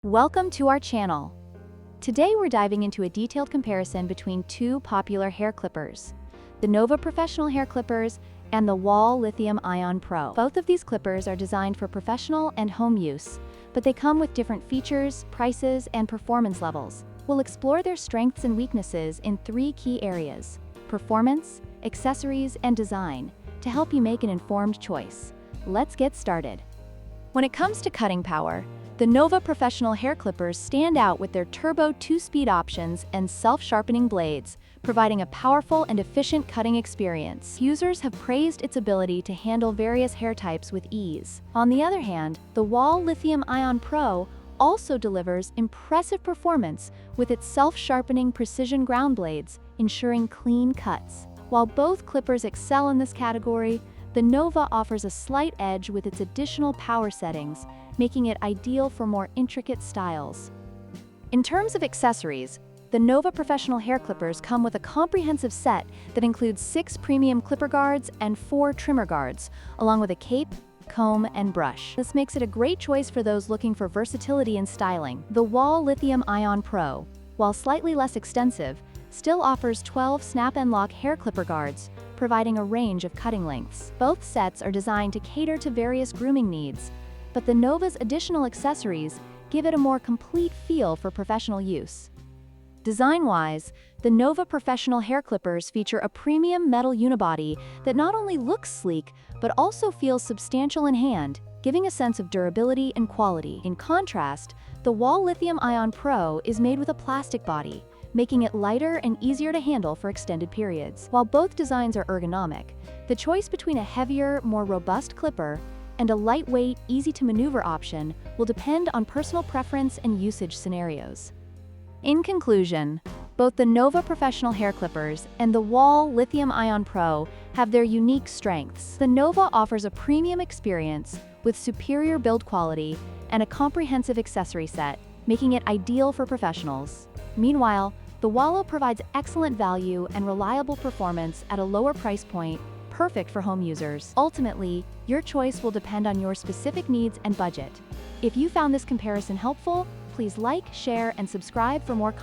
Welcome to our channel. Today we're diving into a detailed comparison between two popular hair clippers, the Novah Professional Hair Clippers and the Wahl Lithium Ion Pro. Both of these clippers are designed for professional and home use, but they come with different features, prices, and performance levels. We'll explore their strengths and weaknesses in three key areas: performance, accessories, and design, to help you make an informed choice. Let's get started. When it comes to cutting power, the Novah Professional Hair Clippers stand out with their turbo 2-speed options and self-sharpening blades, providing a powerful and efficient cutting experience. Users have praised its ability to handle various hair types with ease. On the other hand, the Wahl Lithium Ion Pro also delivers impressive performance with its self-sharpening precision ground blades, ensuring clean cuts. While both clippers excel in this category, the Novah offers a slight edge with its additional power settings, making it ideal for more intricate styles. In terms of accessories, the Novah Professional Hair Clippers come with a comprehensive set that includes 6 premium clipper guards and 4 trimmer guards, along with a cape, comb, and brush. This makes it a great choice for those looking for versatility and styling. The Wahl Lithium Ion Pro, while slightly less extensive, still offers 12 snap and lock hair clipper guards, providing a range of cutting lengths. Both sets are designed to cater to various grooming needs, but the Novah's additional accessories give it a more complete feel for professional use. Design-wise, the Novah Professional Hair Clippers feature a premium metal unibody that not only looks sleek, but also feels substantial in hand, giving a sense of durability and quality. In contrast, the Wahl Lithium Ion Pro is made with a plastic body, making it lighter and easier to handle for extended periods. While both designs are ergonomic, the choice between a heavier, more robust clipper and a lightweight, easy-to-maneuver option will depend on personal preference and usage scenarios. In conclusion, both the Novah Professional Hair Clippers and the Wahl Lithium Ion Pro have their unique strengths. The Novah offers a premium experience with superior build quality and a comprehensive accessory set, making it ideal for professionals. Meanwhile, the Wahl provides excellent value and reliable performance at a lower price point, perfect for home users. Ultimately, your choice will depend on your specific needs and budget. If you found this comparison helpful, please like, share, and subscribe for more content.